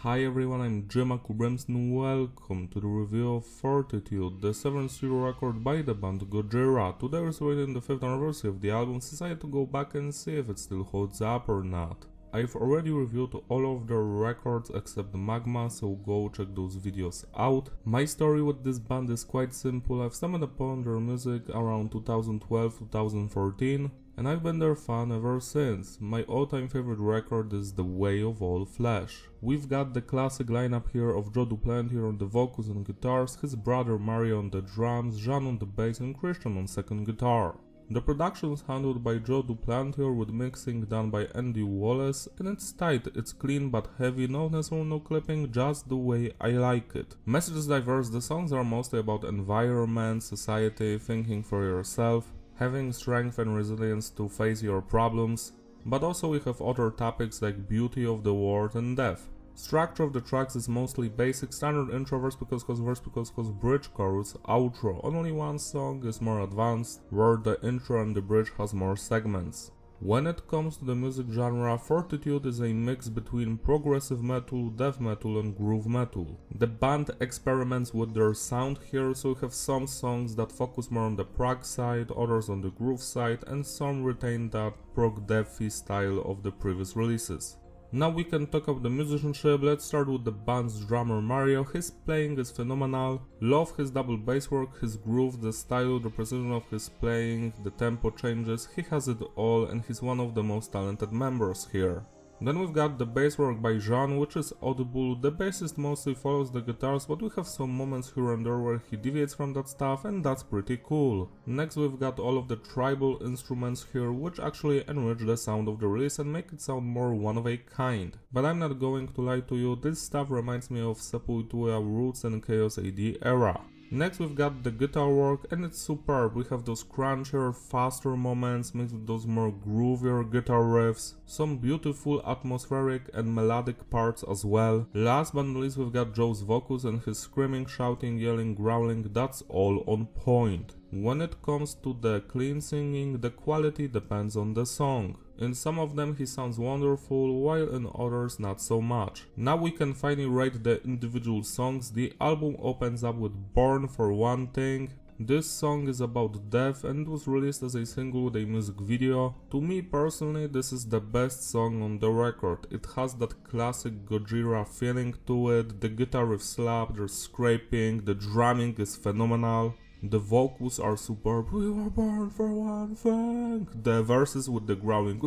Hi everyone, I'm Jima and welcome to the review of Fortitude, the 7th studio record by the band Gojira. Today we're celebrating the 5th anniversary of the album, so I decided to go back and see if it still holds up or not. I've already reviewed all of their records except Magma, so go check those videos out. My story with this band is quite simple. I've stumbled upon their music around 2012-2014 and I've been their fan ever since. My all-time favorite record is The Way of All Flesh. We've got the classic lineup here of Joe Duplantier on the vocals and guitars, his brother Mario on the drums, Jean on the bass and Christian on second guitar. The production is handled by Joe Duplantier with mixing done by Andy Wallace, and it's tight, it's clean but heavy, no necessarily no clipping, just the way I like it. Message is diverse, the songs are mostly about environment, society, thinking for yourself, having strength and resilience to face your problems, but also we have other topics like beauty of the world and death. Structure of the tracks is mostly basic, standard intro, verse, bridge, chorus, outro. Only one song is more advanced, where the intro and the bridge has more segments. When it comes to the music genre, Fortitude is a mix between progressive metal, death metal and groove metal. The band experiments with their sound here, so we have some songs that focus more on the prog side, others on the groove side, and some retain that prog deathy style of the previous releases. Now we can talk about the musicianship. Let's start with the band's drummer Mario. His playing is phenomenal. Love his double bass work, his groove, the style, the precision of his playing, the tempo changes. He has it all and he's one of the most talented members here. Then we've got the bass work by Jean, which is audible. The bassist mostly follows the guitars, but we have some moments here and there where he deviates from that stuff, and that's pretty cool. Next we've got all of the tribal instruments here, which actually enrich the sound of the release and make it sound more one of a kind. But I'm not going to lie to you, this stuff reminds me of Sepultura Roots and Chaos AD era. Next we've got the guitar work and it's superb. We have those crunchier, faster moments mixed with those more groovier guitar riffs, some beautiful atmospheric and melodic parts as well. Last but not least we've got Joe's vocals and his screaming, shouting, yelling, growling, that's all on point. When it comes to the clean singing, the quality depends on the song. In some of them he sounds wonderful, while in others not so much. Now we can finally rate the individual songs. The album opens up with Born for one thing. This song is about death and was released as a single with a music video. To me personally, this is the best song on the record. It has that classic Gojira feeling to it, the guitar riff slap, there's scraping, the drumming is phenomenal. The vocals are superb, we were born for one thing. The verses with the growling,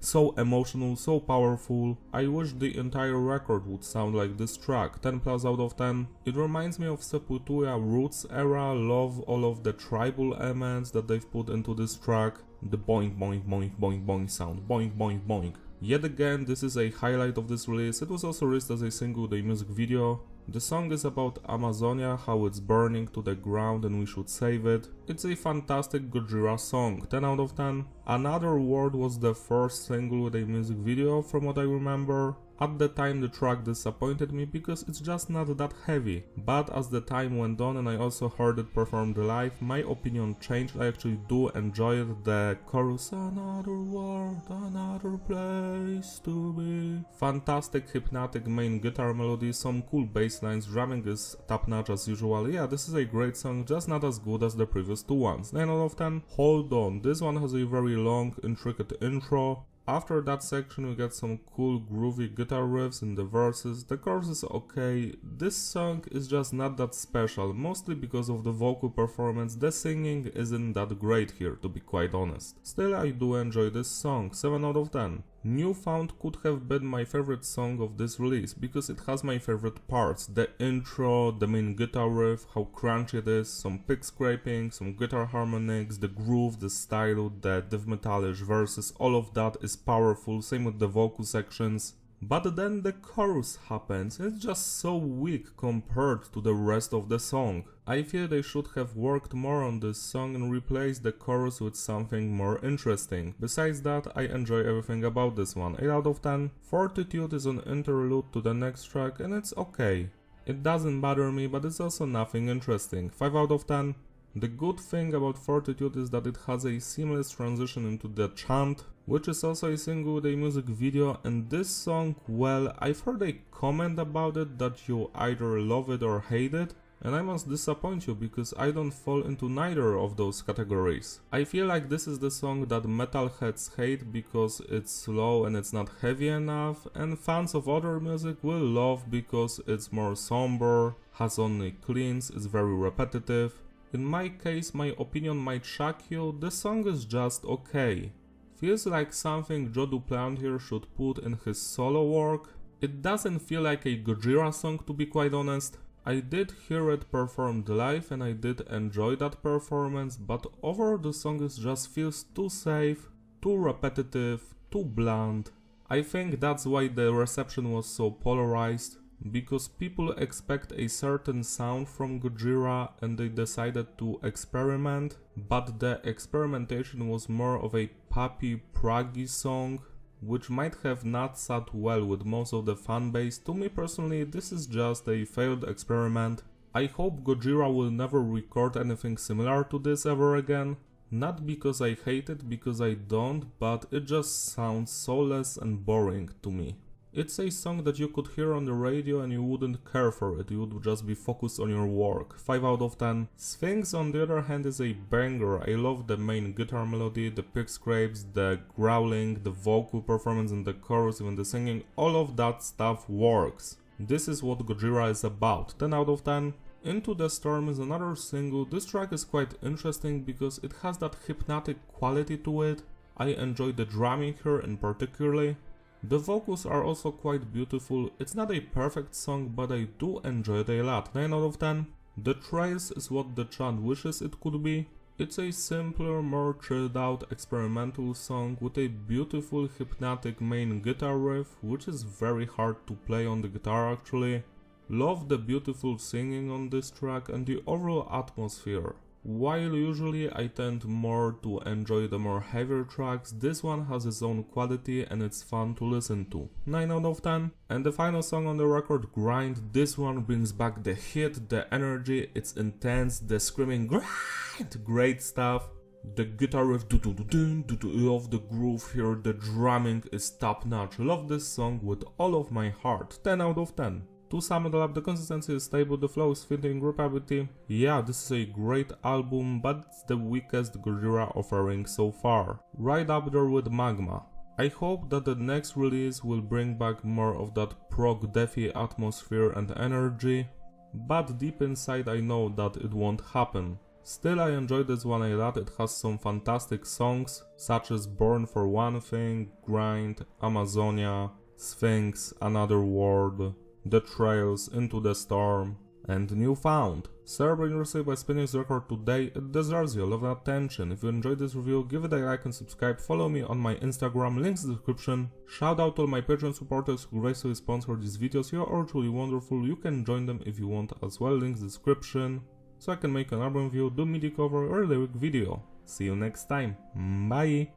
so emotional, so powerful. I wish the entire record would sound like this track, 10 plus out of 10. It reminds me of Sepultura Roots era, love all of the tribal elements that they've put into this track. The boing boing boing boing boing sound, boing boing boing. Yet again, this is a highlight of this release. It was also released as a single with a music video. The song is about Amazonia, how it's burning to the ground and we should save it. It's a fantastic Gojira song, 10 out of 10. Another World was the first single with a music video from what I remember. At the time the track disappointed me because it's just not that heavy, but as the time went on and I also heard it performed live, my opinion changed. I actually do enjoy it. The chorus, another world, another place to be. Fantastic hypnotic main guitar melody, some cool bass lines, drumming is top notch as usual. Yeah, this is a great song, just not as good as the previous two ones. 9 out of 10. Hold on, this one has a very long, intricate intro. After that section we get some cool groovy guitar riffs in the verses, the chorus is okay. This song is just not that special, mostly because of the vocal performance. The singing isn't that great here, to be quite honest. Still I do enjoy this song, 7 out of 10. Newfound could have been my favorite song of this release, because it has my favorite parts. The intro, the main guitar riff, how crunchy it is, some pick scraping, some guitar harmonics, the groove, the style, the death metalish verses, all of that is powerful, same with the vocal sections. But then the chorus happens, it's just so weak compared to the rest of the song. I feel they should have worked more on this song and replaced the chorus with something more interesting. Besides that, I enjoy everything about this one, 8 out of 10. Fortitude is an interlude to the next track and it's okay. It doesn't bother me, but it's also nothing interesting, 5 out of 10. The good thing about Fortitude is that it has a seamless transition into the Chant, which is also a single with a music video, and this song, well, I've heard a comment about it that you either love it or hate it, and I must disappoint you because I don't fall into neither of those categories. I feel like this is the song that metalheads hate because it's slow and it's not heavy enough, and fans of other music will love because it's more somber, has only cleans, is very repetitive. In my case, my opinion might shock you, the song is just okay. Feels like something Joe Duplantier here should put in his solo work. It doesn't feel like a Gojira song, to be quite honest. I did hear it performed live and I did enjoy that performance, but overall the song just feels too safe, too repetitive, too bland. I think that's why the reception was so polarized, because people expect a certain sound from Gojira and they decided to experiment, but the experimentation was more of a poppy, proggy song, which might have not sat well with most of the fanbase. To me personally, this is just a failed experiment. I hope Gojira will never record anything similar to this ever again. Not because I hate it, because I don't, but it just sounds soulless and boring to me. It's a song that you could hear on the radio and you wouldn't care for it, you would just be focused on your work. 5 out of 10. Sphinx on the other hand is a banger. I love the main guitar melody, the pick scrapes, the growling, the vocal performance in the chorus, even the singing, all of that stuff works. This is what Gojira is about. 10 out of 10. Into the Storm is another single. This track is quite interesting because it has that hypnotic quality to it. I enjoy the drumming here in particular. The vocals are also quite beautiful. It's not a perfect song, but I do enjoy it a lot. 9 out of 10. The Trails is what the Chant wishes it could be. It's a simpler, more chilled out experimental song with a beautiful hypnotic main guitar riff, which is very hard to play on the guitar actually. Love the beautiful singing on this track and the overall atmosphere. While usually I tend more to enjoy the more heavier tracks, this one has its own quality and it's fun to listen to. 9 out of 10. And the final song on the record, Grind. This one brings back the hit, the energy, it's intense, the screaming grind, great stuff. The guitar riff, love the groove here, the drumming is top notch. Love this song with all of my heart. 10 out of 10. To sum it up, the consistency is stable, the flow is fitting, repeatability. Yeah, this is a great album, but it's the weakest Gojira offering so far. Right up there with Magma. I hope that the next release will bring back more of that prog deathy atmosphere and energy, but deep inside I know that it won't happen. Still, I enjoy this one a lot. It has some fantastic songs, such as Born for One Thing, Grind, Amazonia, Sphinx, Another World, The Trails, Into the Storm, and Newfound. Celebrating receipt by spinning his record today, it deserves your love and attention. If you enjoyed this review, give it a like and subscribe, follow me on my Instagram, links in the description. Shout out to all my Patreon supporters who gracefully sponsor these videos, you are all truly wonderful, you can join them if you want as well, links in the description. So I can make an album review, do MIDI cover or lyric video. See you next time, bye!